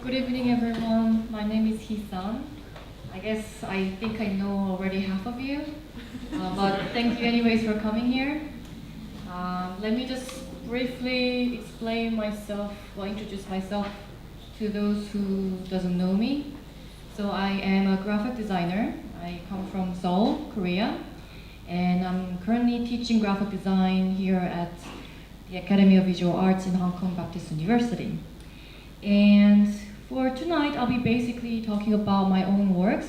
Good evening, everyone. My name is Heesun. I think I know already half of you, but thank you anyways for coming here. Let me just briefly explain myself, introduce myself to those who doesn't know me. So I am a graphic designer. I come from Seoul, Korea, and I'm currently teaching graphic design here at the Academy of Visual Arts in Hong Kong Baptist University. And for tonight, I'll be basically talking about my own works.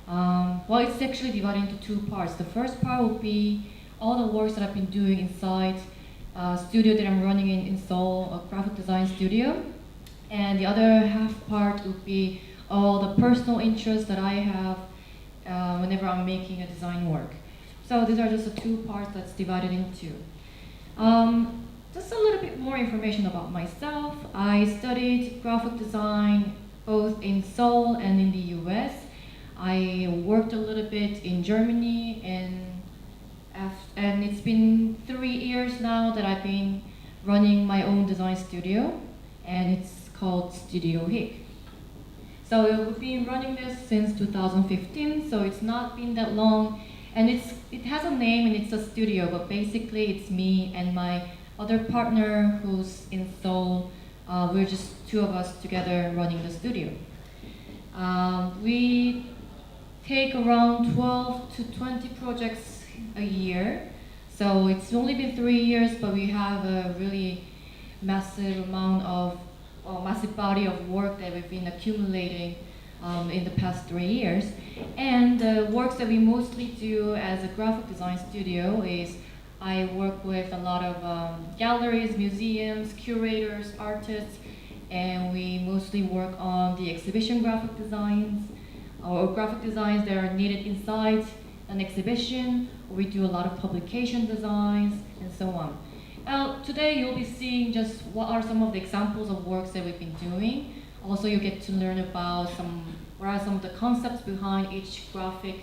It's actually divided into two parts. The first part will be all the works that I've been doing inside a studio that I'm running in Seoul, a graphic design studio. And the other half part will be all the personal interests that I have whenever I'm making a design work. So these are just the two parts that's divided into. Just a little bit more information about myself. I studied graphic design both in Seoul and in the US. I worked a little bit in Germany, and it's been 3 years now that I've been running my own design studio, and it's called Studio Hick. So we've been running this since 2015, so it's not been that long, and it has a name and it's a studio, but basically it's me and my other partner who's in Seoul. We're just two of us together running the studio. We take around 12 to 20 projects a year. So it's only been 3 years, but we have a really massive body of work that we've been accumulating in the past 3 years. And the works that we mostly do as a graphic design studio is I work with a lot of galleries, museums, curators, artists, and we mostly work on the exhibition graphic designs or graphic designs that are needed inside an exhibition. We do a lot of publication designs and so on. Today you'll be seeing just what are some of the examples of works that we've been doing. Also, you get to learn about what are some of the concepts behind each graphic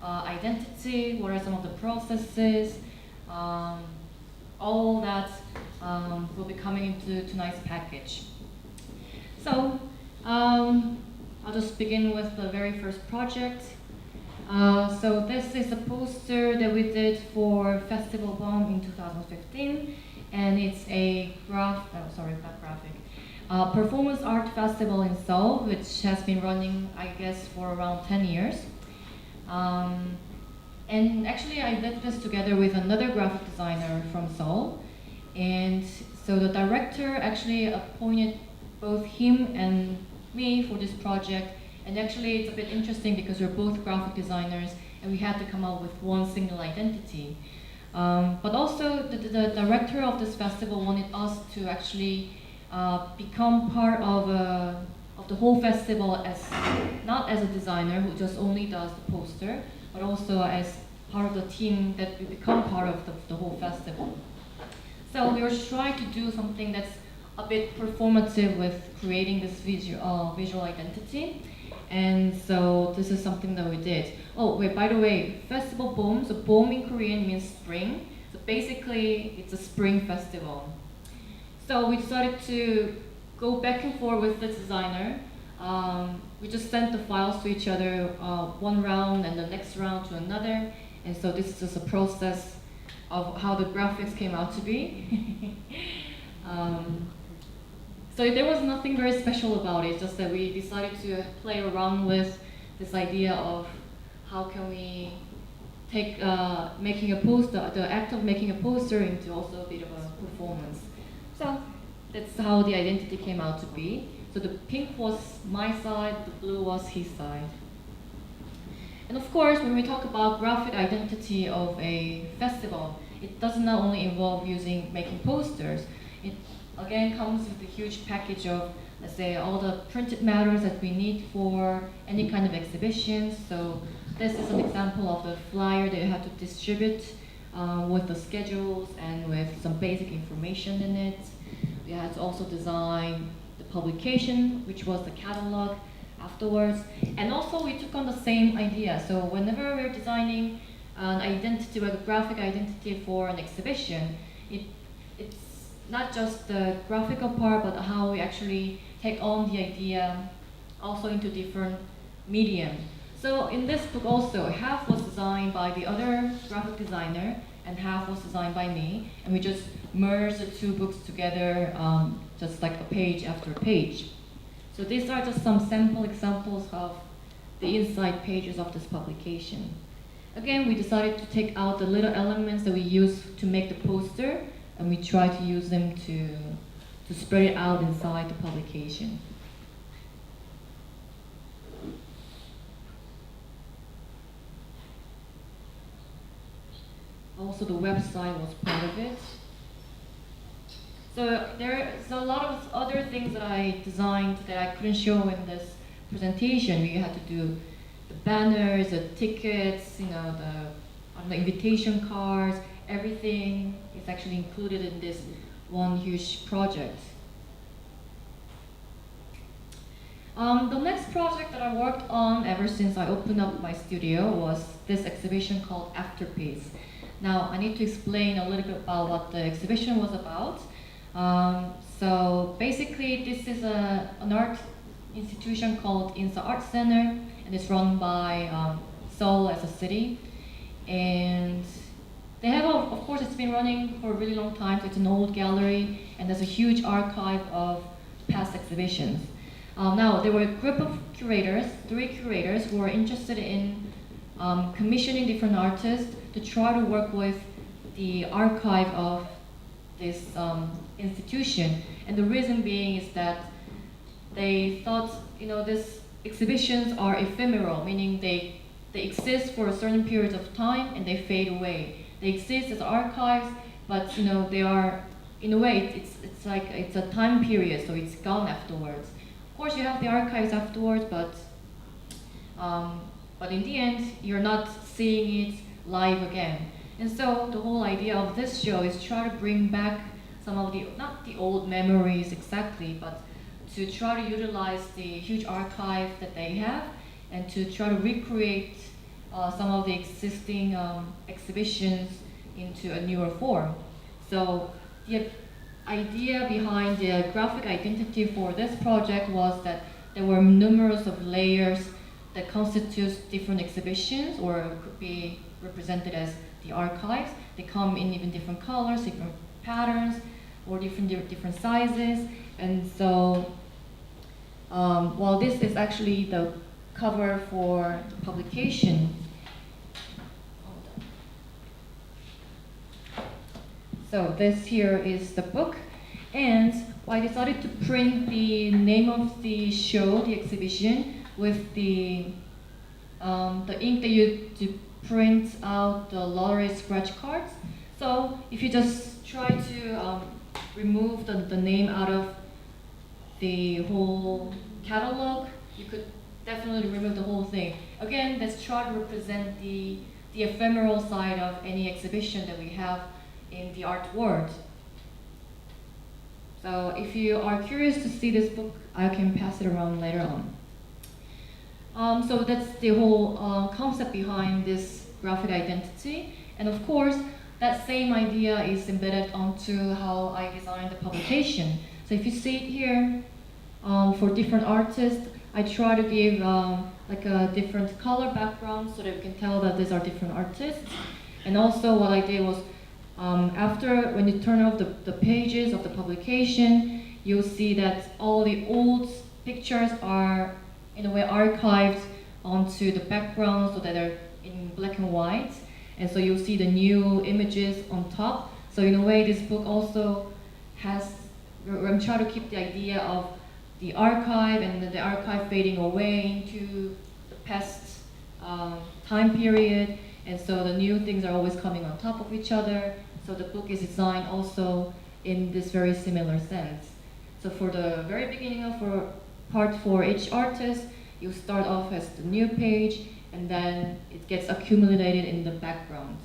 identity, what are some of the processes. All that will be coming into tonight's package. So I'll just begin with the very first project. So this is a poster that we did for Festival Bomb in 2015, and it's a performance art festival in Seoul, which has been running, I guess, for around 10 years. And actually, I did this together with another graphic designer from Seoul. And so the director actually appointed both him and me for this project. And actually, it's a bit interesting because we're both graphic designers and we had to come up with one single identity. But also, the director of this festival wanted us to actually become part of the whole festival, not as a designer who just only does the poster, but also as part of the team that we become part of the whole festival. So we were trying to do something that's a bit performative with creating this visual identity. And so this is something that we did. Oh, wait, by the way, Festival Boom, so Boom in Korean means spring. So basically, it's a spring festival. So we decided to go back and forth with the designer. We just sent the files to each other, one round and the next round to another. And so this is just a process of how the graphics came out to be. So there was nothing very special about it, just that we decided to play around with this idea of how can we take making a poster, the act of making a poster, into also a bit of a performance. So that's how the identity came out to be. So the pink was my side, the blue was his side. And of course, when we talk about graphic identity of a festival, it does not only involve making posters. It again comes with a huge package of, let's say, all the printed matters that we need for any kind of exhibitions. So this is an example of the flyer that you have to distribute with the schedules and with some basic information in it. We had to also design the publication, which was the catalog afterwards. And also we took on the same idea. So whenever we're designing an identity, like a graphic identity for an exhibition, it's not just the graphical part, but how we actually take on the idea also into different medium. So in this book also, half was designed by the other graphic designer and half was designed by me, and we just merged the two books together, just like a page after page. So these are just some sample examples of the inside pages of this publication. Again, we decided to take out the little elements that we use to make the poster, and we try to use them to spread it out inside the publication. Also, the website was part of it. So there's a lot of other things that I designed that I couldn't show in this presentation. We had to do the banners, the tickets, the invitation cards. Everything is actually included in this one huge project. The next project that I worked on ever since I opened up my studio was this exhibition called Afterpiece. Now, I need to explain a little bit about what the exhibition was about. So basically, this is an art institution called Insa Art Center, and it's run by Seoul as a city. And they have, of course, it's been running for a really long time, so it's an old gallery, and there's a huge archive of past exhibitions. Now, there were a group of curators, 3 curators, who were interested in commissioning different artists to try to work with the archive of this institution. And the reason being is that they thought, these exhibitions are ephemeral, meaning they exist for a certain period of time and they fade away. They exist as archives, but they are, in a way, it's like it's a time period, so it's gone afterwards. Of course, you have the archives afterwards, but in the end, you're not seeing it live again. And so the whole idea of this show is try to bring back some of the, not the old memories exactly, but to try to utilize the huge archive that they have and to try to recreate some of the existing exhibitions into a newer form. So the idea behind the graphic identity for this project was that there were numerous of layers that constitutes different exhibitions or could be represented as the archives. They come in even different colors, different patterns, or different sizes. And so, while this is actually the cover for the publication, so this here is the book, and I decided to print the name of the show, the exhibition, with the ink that you to print out the lottery scratch cards. So if you just try to remove the name out of the whole catalog, you could definitely remove the whole thing. Again, let's try to represent the ephemeral side of any exhibition that we have in the art world. So if you are curious to see this book, I can pass it around later on. So that's the whole concept behind this graphic identity. And of course, that same idea is embedded onto how I designed the publication. So if you see it here, for different artists, I try to give like a different color background so that you can tell that these are different artists. And also what I did was, after, when you turn off the pages of the publication, you'll see that all the old pictures are in a way archived onto the background so that they're in black and white. And so you'll see the new images on top. So in a way, this book also has, I'm trying to keep the idea of the archive and the archive fading away into the past time period. And so the new things are always coming on top of each other. So the book is designed also in this very similar sense. So for the very beginning of part for each artist, you start off as the new page, and then it gets accumulated in the background.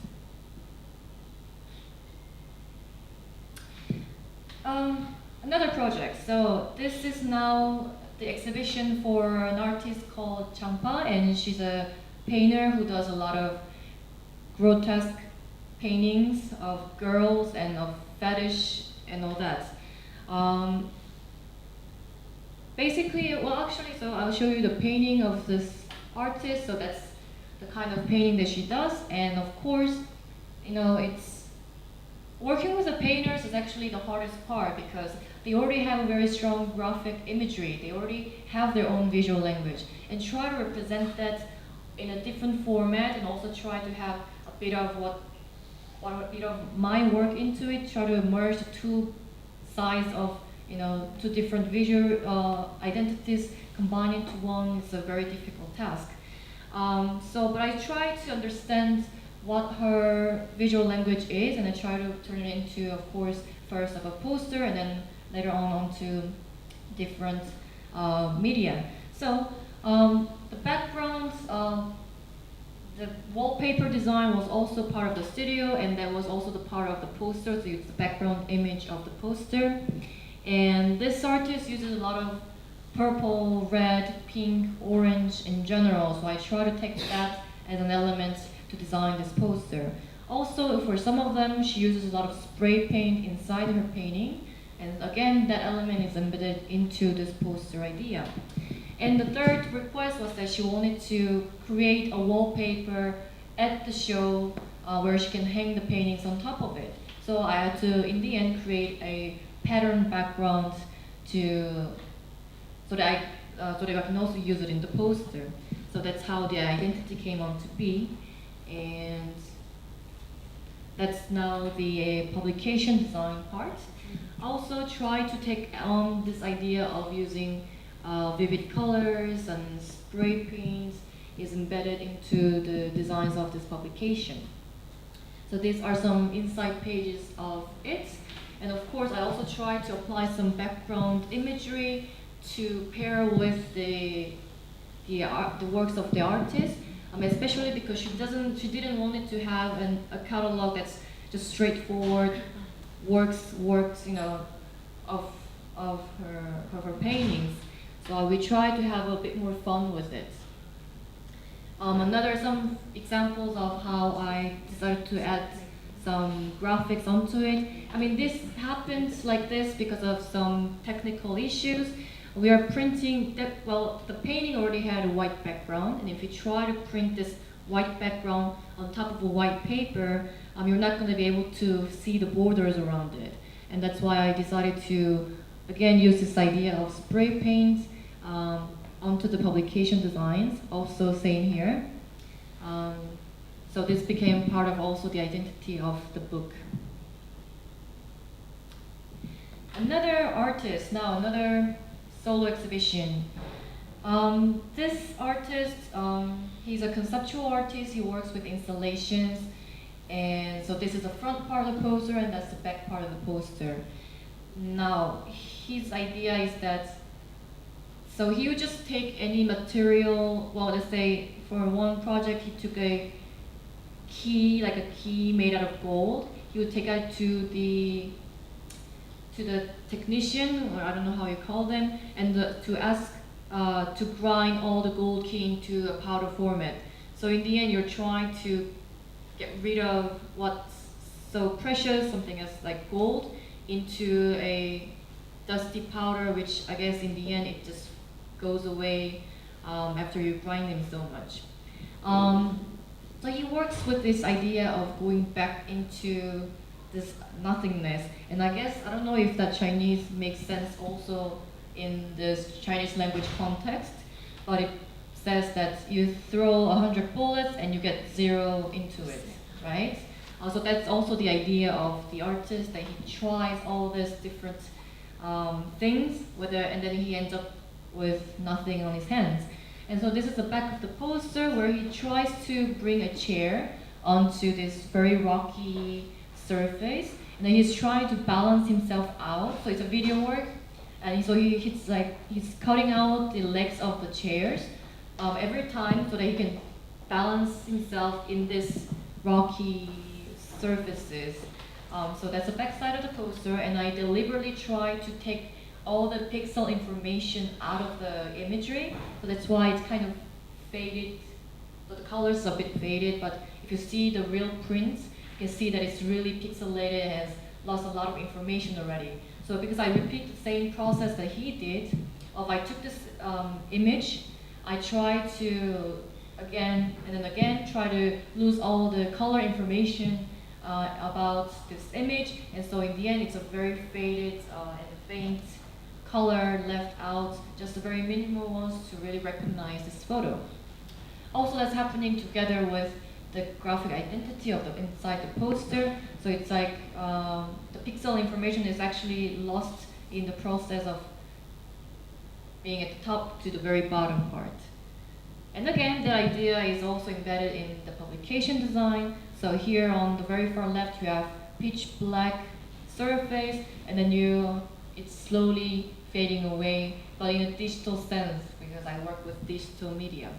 Another project. So this is now the exhibition for an artist called Champa, and she's a painter who does a lot of grotesque paintings of girls and of fetish and all that. basically, well, actually, so I'll show you the painting of this artist. So that's the kind of painting that she does. And of course, it's working with the painters is actually the hardest part because they already have a very strong graphic imagery. They already have their own visual language. And try to represent that in a different format and also try to have a bit of a bit of my work into it, try to merge the two sides of two different visual identities combined into one is a very difficult task. But I try to understand what her visual language is, and I try to turn it into, of course, first of a poster, and then later on onto different media. So the background, the wallpaper design was also part of the studio, and that was also the part of the poster. So it's the background image of the poster. And this artist uses a lot of purple, red, pink, orange in general. So I try to take that as an element to design this poster. Also, for some of them, she uses a lot of spray paint inside her painting. And again, that element is embedded into this poster idea. And the third request was that she wanted to create a wallpaper at the show where she can hang the paintings on top of it. So I had to, in the end, create a pattern background so that I can also use it in the poster. So that's how the identity came on to be. And that's now the publication design part. Also try to take on this idea of using vivid colors and spray paints is embedded into the designs of this publication. So these are some inside pages of it. And of course, I also try to apply some background imagery to pair with the works of the artist, especially because she didn't want it to have a catalog that's just straightforward works, of her paintings. So we try to have a bit more fun with it. Some examples of how I decided to add some graphics onto it. I mean, this happens like this because of some technical issues. We are printing the painting already had a white background, and if you try to print this white background on top of a white paper, you're not going to be able to see the borders around it. And that's why I decided to, again, use this idea of spray paint onto the publication designs, also same here. So this became part of also the identity of the book. Another solo exhibition. This artist, he's a conceptual artist. He works with installations, and so this is the front part of the poster, and that's the back part of the poster. Now, his idea is that, so he would just take any material. Well, let's say for one project, he took a key, like a key made out of gold. He would take it to the technician, or I don't know how you call them, and to ask to grind all the gold key into a powder format. So in the end, you're trying to get rid of what's so precious, something as like gold, into a dusty powder, which I guess in the end it just goes away after you grind them so much. So he works with this idea of going back into this nothingness, and I guess, I don't know if that Chinese makes sense also in this Chinese language context, but it says that you throw 100 bullets and you get 0 into it, right? So that's also the idea of the artist, that he tries all these different things, and then he ends up with nothing on his hands. And so this is the back of the poster where he tries to bring a chair onto this very rocky surface, and then he's trying to balance himself out. So it's a video work, and so he's cutting out the legs of the chairs every time so that he can balance himself in this rocky surfaces. So that's the back side of the poster, and I deliberately try to take all the pixel information out of the imagery. So that's why it's kind of faded. So the colors are a bit faded, but if you see the real prints, you can see that it's really pixelated and has lost a lot of information already. So because I repeat the same process that he did, of I took this image, I tried to again and then again try to lose all the color information about this image, and so in the end it's a very faded and faint color left out, just the very minimal ones to really recognize this photo. Also, that's happening together with the graphic identity of the inside the poster. So it's like the pixel information is actually lost in the process of being at the top to the very bottom part. And again, the idea is also embedded in the publication design. So here on the very far left, you have pitch black surface, and then it's slowly fading away, but in a digital sense, because I work with digital media.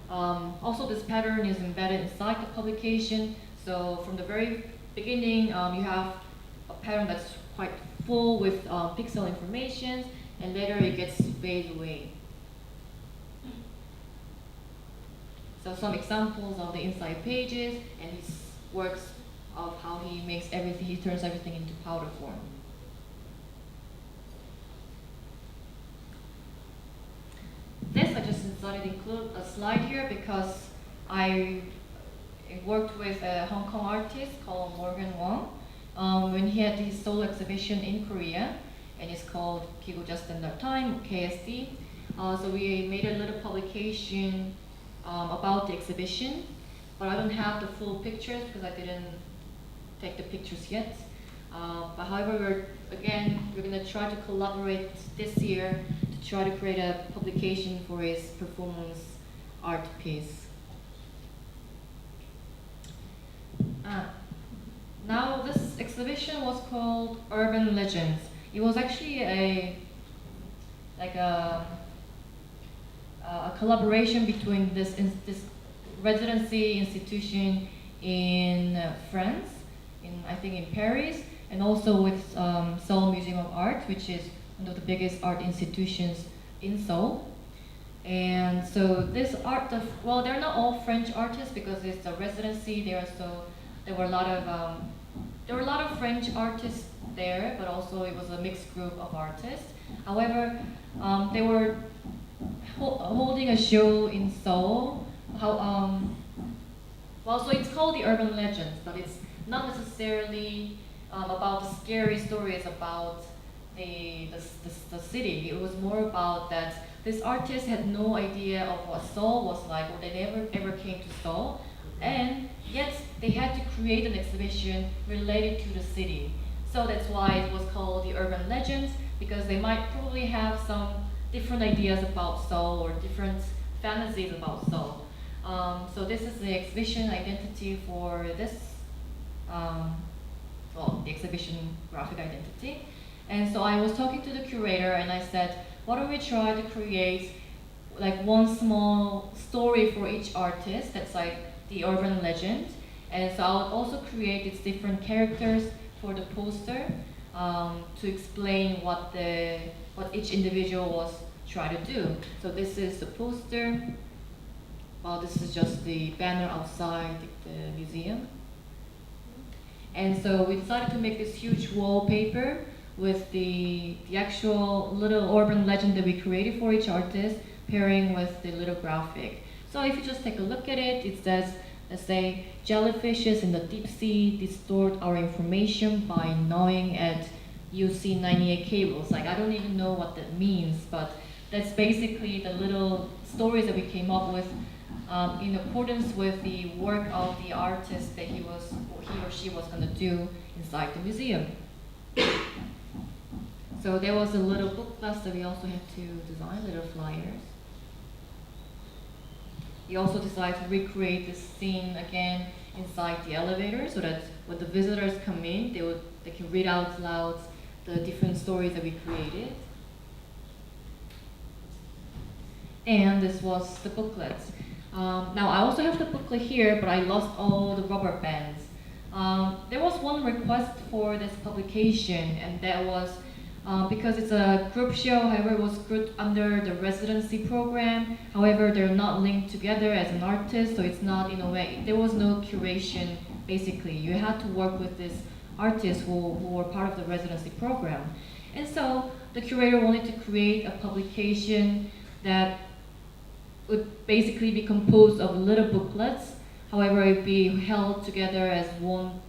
Also, this pattern is embedded inside the publication. So from the very beginning, you have a pattern that's quite full with pixel information, and later it gets faded away. So some examples of the inside pages and his works of how he makes everything, he turns everything into powder form. This I just decided to include a slide here because I worked with a Hong Kong artist called Morgan Wong when he had his solo exhibition in Korea, and it's called Kigoja Standard Time, KSD. So we made a little publication about the exhibition, but I don't have the full pictures because I didn't take the pictures yet. But however, we're going to try to collaborate this year to try to create a publication for his performance art piece. Now this exhibition was called Urban Legends. It was actually a collaboration between this residency institution in France, I think in Paris, and also with Seoul Museum of Art, which is one of the biggest art institutions in Seoul. And so this art, they're not all French artists because it's a residency. There were a lot of French artists there, but also it was a mixed group of artists. However, they were holding a show in Seoul. So it's called the Urban Legends, but it's not necessarily about the scary stories about the city. It was more about that this artist had no idea of what Seoul was like, or they never ever came to Seoul, and yet they had to create an exhibition related to the city. So that's why it was called the Urban Legends, because they might probably have some different ideas about Seoul or different fantasies about Seoul. So this is the exhibition identity for this, the exhibition graphic identity. And so I was talking to the curator and I said, why don't we try to create like one small story for each artist that's like the urban legend. And so I'll also create its different characters for the poster to explain what each individual was trying to do. So this is the poster. Well, this is just the banner outside the museum. And so we decided to make this huge wallpaper with the actual little urban legend that we created for each artist, pairing with the little graphic. So if you just take a look at it, it says, let's say, jellyfishes in the deep sea distort our information by gnawing at UC98 cables. Like, I don't even know what that means, but that's basically the little stories that we came up with in accordance with the work of the artist that he or she was going to do inside the museum. So there was a little booklet that we also had to design, little flyers. We also decided to recreate this scene again inside the elevator so that when the visitors come in, they can read out loud the different stories that we created. And this was the booklet. Now I also have the booklet here, but I lost all the rubber bands. There was one request for this publication, and that was because it's a group show, however it was grouped under the residency program. However, they're not linked together as an artist, so it's not in a way, there was no curation basically. You had to work with this artists who were part of the residency program. And so the curator wanted to create a publication that would basically be composed of little booklets. However, it would be held together as one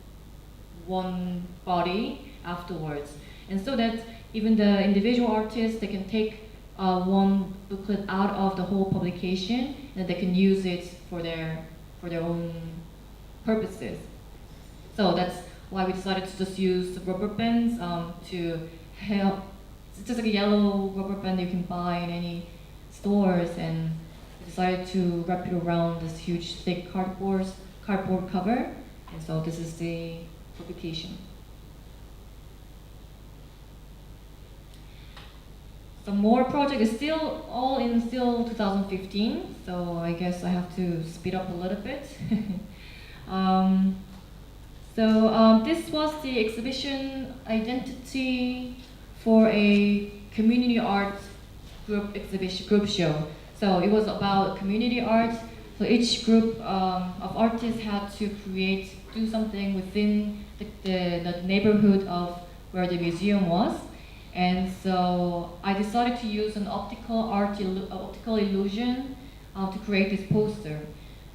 body afterwards. And so that even the individual artists, they can take one booklet out of the whole publication and they can use it for their own purposes. So that's why we decided to just use rubber bands to help. It's just like a yellow rubber band you can buy in any stores, and we decided to wrap it around this huge thick cardboard cover. And so this is the publication. Some more project is still 2015, so I guess I have to speed up a little bit. This was the exhibition identity for a community art group show. So it was about community art. So each group of artists had to do something within the neighborhood of where the museum was. And so I decided to use an optical illusion to create this poster.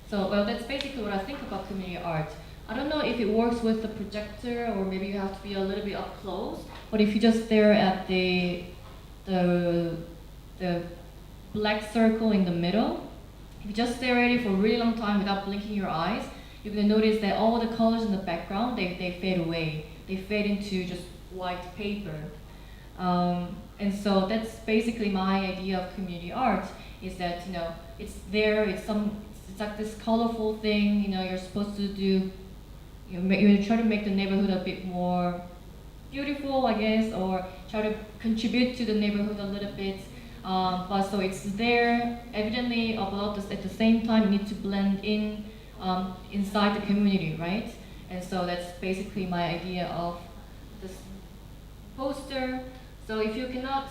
So, well, that's basically what I think about community art. I don't know if it works with the projector or maybe you have to be a little bit up close, but if you just stare at the black circle in the middle, if you just stare at it for a really long time without blinking your eyes, you're going to notice that all the colors in the background, they fade away. They fade into just white paper. And so that's basically my idea of community art, is that, you know, it's there, it's like this colorful thing, you know, you're supposed to do, you try to make the neighborhood a bit more beautiful, I guess, or try to contribute to the neighborhood a little bit. But so it's there, evidently, about this, at the same time, you need to blend in inside the community, right? And so that's basically my idea of this poster. So if you cannot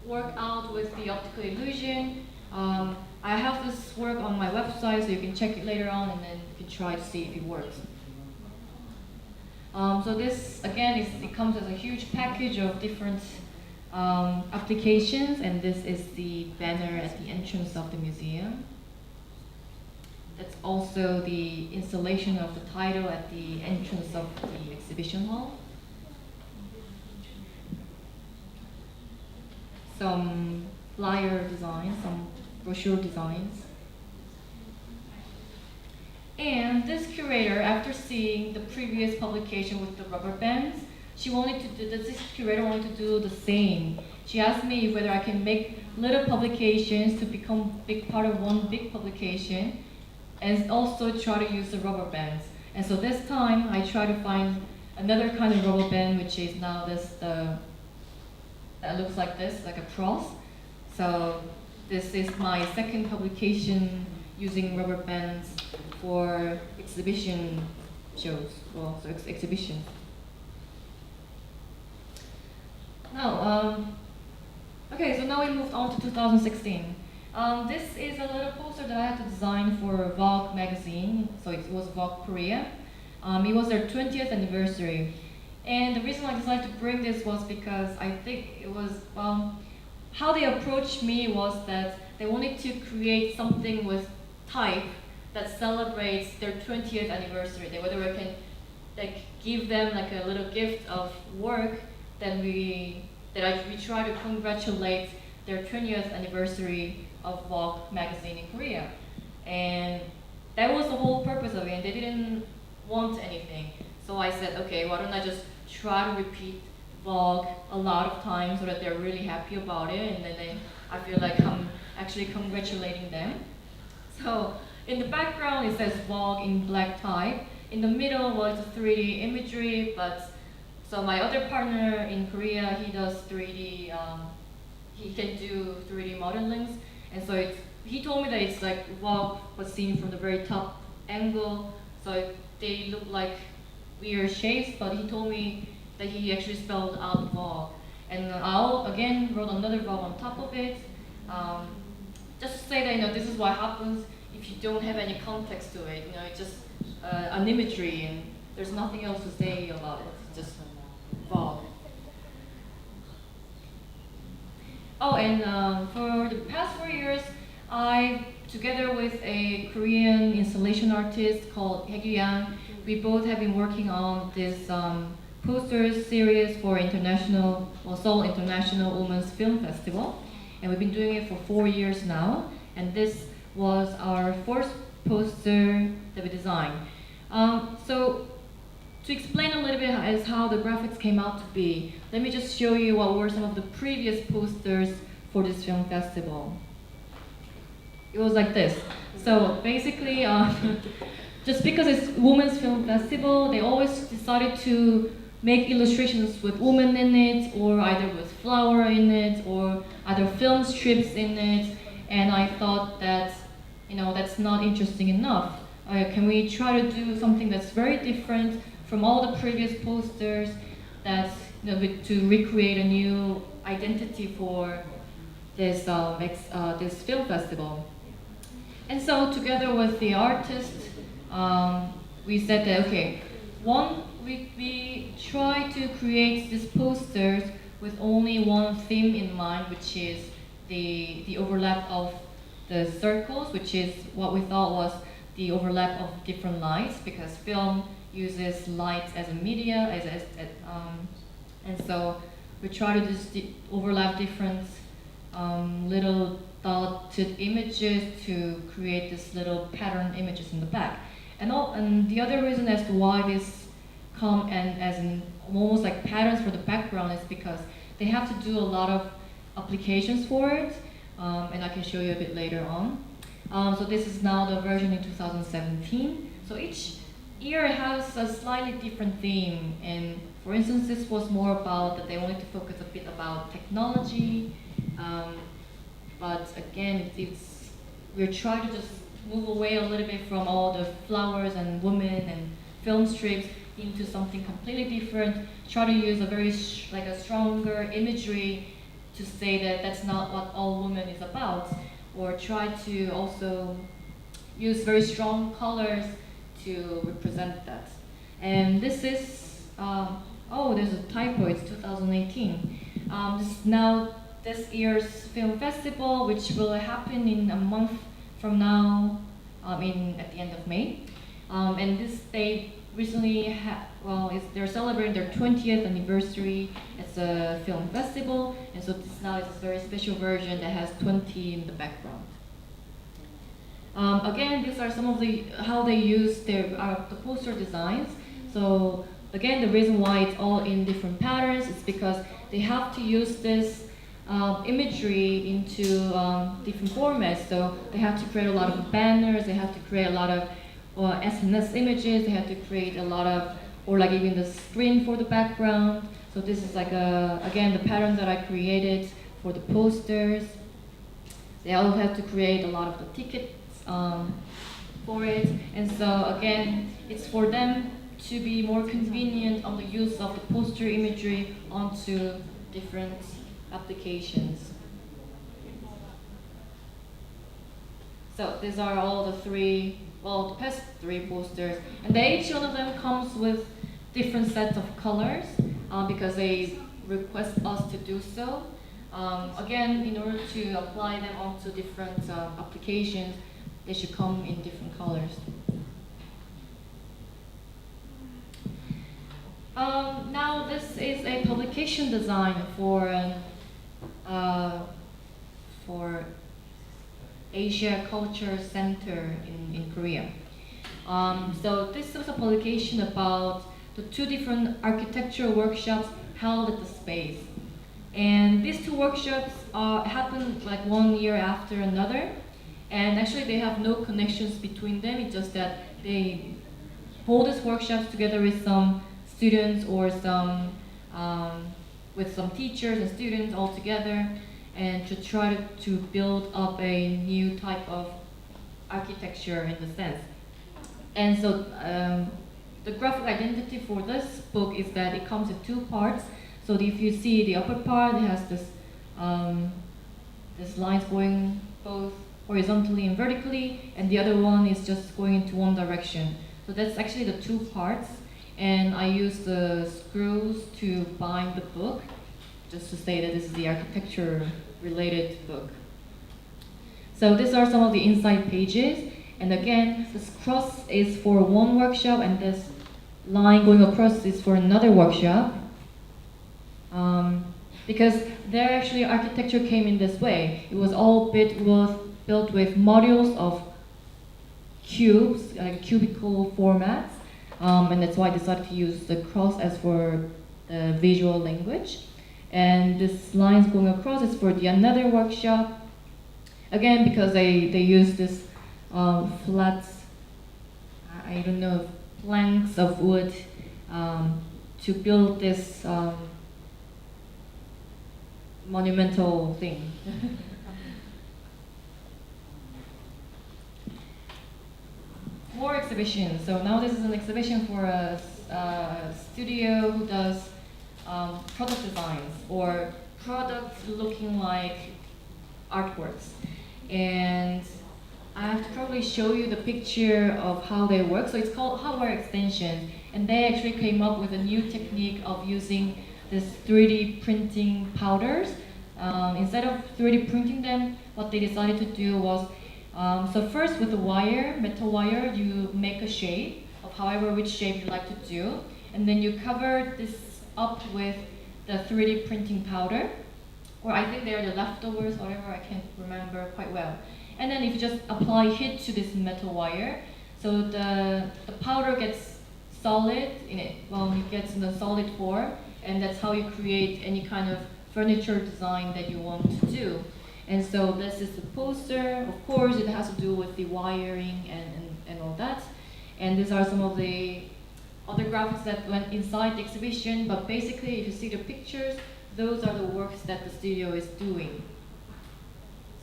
work out with the optical illusion, I have this work on my website, so you can check it later on and then you can try to see if it works. So this, again, it comes as a huge package of different applications, and this is the banner at the entrance of the museum. That's also the installation of the title at the entrance of the exhibition hall. Some flyer designs, some brochure designs. And this curator, after seeing the previous publication with the rubber bands, this curator wanted to do the same. She asked me whether I can make little publications to become big part of one big publication, and also try to use the rubber bands. And so this time, I try to find another kind of rubber band, which is now that looks like this, like a cross. So this is my second publication using rubber bands for exhibition shows, well, so exhibitions. Now, okay, so now we moved on to 2016. This is a little poster that I had to design for Vogue Magazine, so it was Vogue Korea. It was their 20th anniversary. And the reason I decided to bring this was because I think it was, how they approached me was that they wanted to create something with type that celebrates their 20th anniversary. Whether we can give them a little gift of work, then we try to congratulate their 20th anniversary of Vogue Magazine in Korea. And that was the whole purpose of it, and they didn't want anything. So I said, okay, why don't I just try to repeat Vogue a lot of times so that they're really happy about it, and then I feel like I'm actually congratulating them. So in the background it says Vogue in black type. In the middle was 3D imagery, but so my other partner in Korea, he does 3D, he can do 3D modelings, and so he told me that it's like Vogue was seen from the very top angle, so they look like weird shapes, but he told me that he actually spelled out Vogue. And I again wrote another Vogue on top of it, just to say that, you know, this is what happens if you don't have any context to it. You know, it's just an imagery and there's nothing else to say about it. It's just Vogue. Oh, and for the past 4 years, I, together with a Korean installation artist called Haegyang, we both have been working on this posters series for Seoul International Women's Film Festival, and we've been doing it for 4 years now. And this was our first poster that we designed. So to explain a little bit as how the graphics came out to be, let me just show you what were some of the previous posters for this film festival. It was like this. So basically, just because it's Women's Film Festival, they always decided to make illustrations with women in it, or either with flower in it, or either film strips in it. And I thought that, that's not interesting enough. Can we try to do something that's very different from all the previous posters, that's to recreate a new identity for this this film festival? And so together with the artist, we said that we try to create these posters with only one theme in mind, which is the overlap of the circles, which is what we thought was the overlap of different lights, because film uses light as a media, and so we try to just overlap different little dotted images to create this little pattern images in the back. And the other reason as to why this come and as in almost like patterns for the background is because they have to do a lot of applications for it, and I can show you a bit later on. So this is now the version in 2017. So each year has a slightly different theme, and for instance, this was more about that they wanted to focus a bit about technology, but again, we're trying to just move away a little bit from all the flowers and women and film strips into something completely different. Try to use a very a stronger imagery to say that that's not what All Women is about, or try to also use very strong colors to represent that. And this is, there's a typo, it's 2018. This is now this year's film festival, which will happen in a month from now, at the end of May. And they recently they're celebrating their 20th anniversary as a film festival, and so this now is a very special version that has 20 in the background. Again, these are some of how they use the poster designs. So again, the reason why it's all in different patterns is because they have to use this imagery into different formats. So they have to create a lot of banners, they have to create a lot of SNS images, they have to create a lot of, or like even the screen for the background. So this is like again, the pattern that I created for the posters. They also have to create a lot of the tickets for it. And so again, it's for them to be more convenient on the use of the poster imagery onto different applications. So these are all the past three posters, and each one of them comes with different sets of colors because they request us to do so. Again, in order to apply them onto different applications, they should come in different colors. Now this is a publication design for Asia Culture Center in Korea. So this was a publication about the two different architectural workshops held at the space. And these two workshops happened like 1 year after another. And actually they have no connections between them. It's just that they hold these workshops together with some students or with some teachers and students all together, and to try to build up a new type of architecture in the sense. And so the graphic identity for this book is that it comes in two parts. So if you see the upper part, it has this lines going both horizontally and vertically, and the other one is just going into one direction. So that's actually the two parts, and I use the screws to bind the book. just to say that this is the architecture-related book. So these are some of the inside pages. And again, this cross is for one workshop, and this line going across is for another workshop. Because their actually architecture came in this way. It was all built with modules of cubes, like cubical formats, and that's why I decided to use the cross as for the visual language. And this lines going across is for the another workshop. Again, because they use this flat, I don't know, planks of wood to build this monumental thing. More exhibitions. So now this is an exhibition for a studio who does product designs or products looking like artworks. And I have to probably show you the picture of how they work. So it's called hardware extension. And they actually came up with a new technique of using this 3D printing powders. Instead of 3D printing them, what they decided to do was, so first with the wire, metal wire, you make a shape of however which shape you like to do. And then you cover this up with the 3D printing powder. Or I think they're the leftovers, whatever, I can't remember quite well. And then if you just apply heat to this metal wire, so the powder gets solid in it. Well, it gets in a solid form, and that's how you create any kind of furniture design that you want to do. And so this is the poster. Of course, it has to do with the wiring and all that. And these are some of the other graphics that went inside the exhibition, but basically if you see the pictures, those are the works that the studio is doing.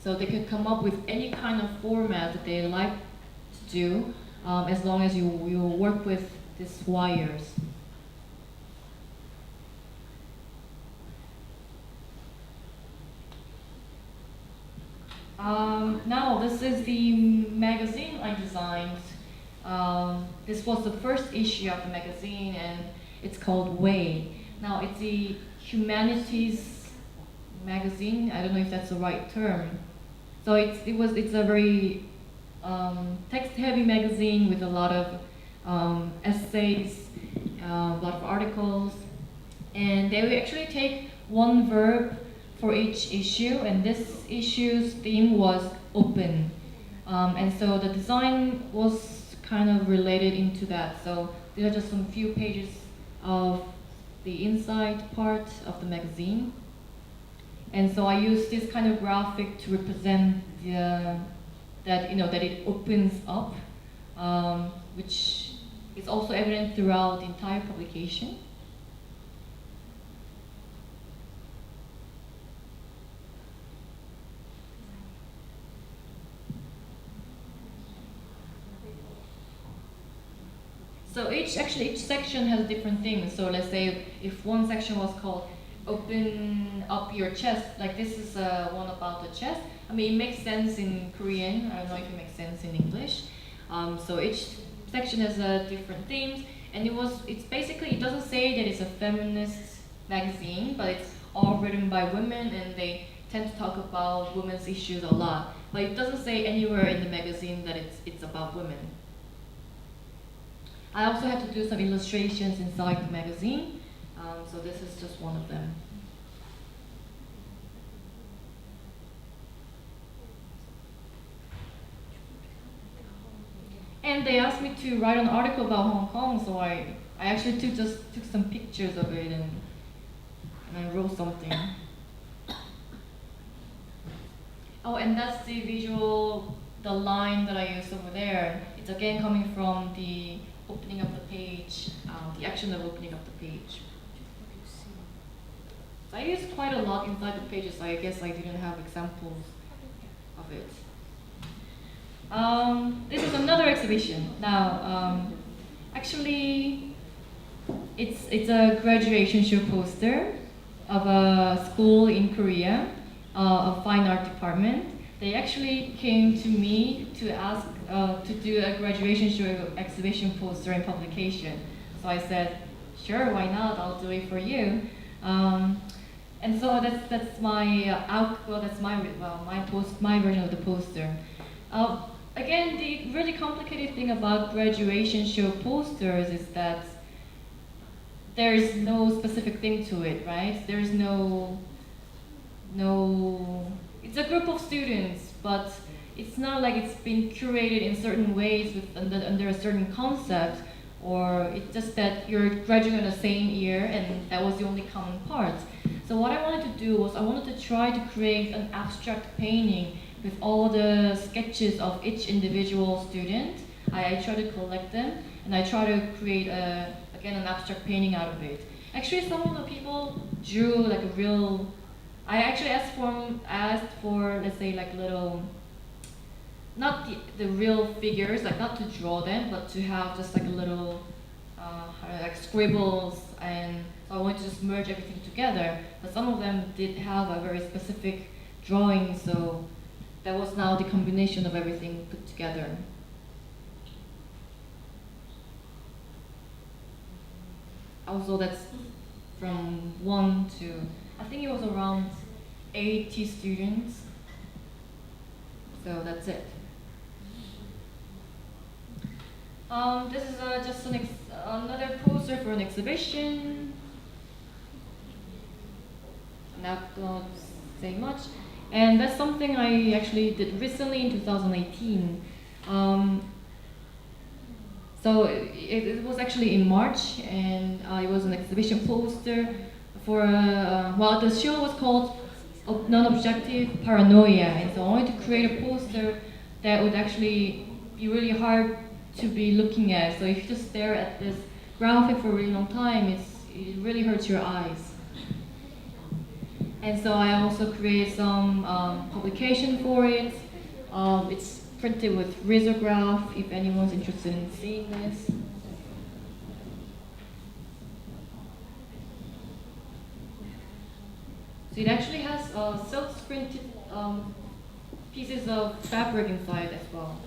So they can come up with any kind of format that they like to do, as long as you work with these wires. Now this is the magazine I designed. This was the first issue of the magazine, and it's called Way. Now it's the humanities magazine. I don't know if that's the right term. So it's a very text-heavy magazine with a lot of essays, a lot of articles, and they will actually take one verb for each issue, and this issue's theme was open. And so the design was kind of related into that. So these are just some few pages of the inside part of the magazine. And so I used this kind of graphic to represent that it opens up, which is also evident throughout the entire publication. So each section has different things. So let's say if one section was called "Open Up Your Chest," like this is one about the chest. I mean, it makes sense in Korean. I don't know if it makes sense in English. So each section has different themes, and it's basically, it doesn't say that it's a feminist magazine, but it's all written by women, and they tend to talk about women's issues a lot. But it doesn't say anywhere in the magazine that it's about women. I also had to do some illustrations inside the magazine, so this is just one of them. And they asked me to write an article about Hong Kong, so I actually took some pictures of it and I wrote something. Oh, and that's the visual, the line that I used over there. It's again coming from the opening of the page, the action of opening up the page. So I used quite a lot inside the pages, so I guess I didn't have examples of it. This is another exhibition. Now, actually, it's a graduation show poster of a school in Korea, a fine art department. They actually came to me to ask to do a graduation show exhibition poster and publication. So I said, sure, why not? I'll do it for you. And so that's my well, that's my my version of the poster. Uh, Again, the really complicated thing about graduation show posters is that there is no specific thing to it, right? There's no. It's a group of students, but it's not like it's been curated in certain ways with under a certain concept, or it's just that you're graduating in the same year and that was the only common part. So what I wanted to do was I wanted to try to create an abstract painting with all the sketches of each individual student. I try to collect them and I try to create again an abstract painting out of it. Actually, some of the people drew like a real. I actually asked for let's say like little, not the real figures, like not to draw them, but to have just like a little like scribbles, and so I wanted to just merge everything together. But some of them did have a very specific drawing, so that was now the combination of everything put together. Also, that's from 1 to, I think it was around 80 students. So that's it. This is just another poster for an exhibition. I'm not going to say much. And that's something I actually did recently in 2018. So it was actually in March, and it was an exhibition poster for, well, the show was called Non-Objective Paranoia, and so I wanted to create a poster that would actually be really hard to be looking at. So if you just stare at this graphic for a really long time, it really hurts your eyes. And so I also created some publication for it. It's printed with risograph, if anyone's interested in seeing this. So it actually has silk printed pieces of fabric inside as well.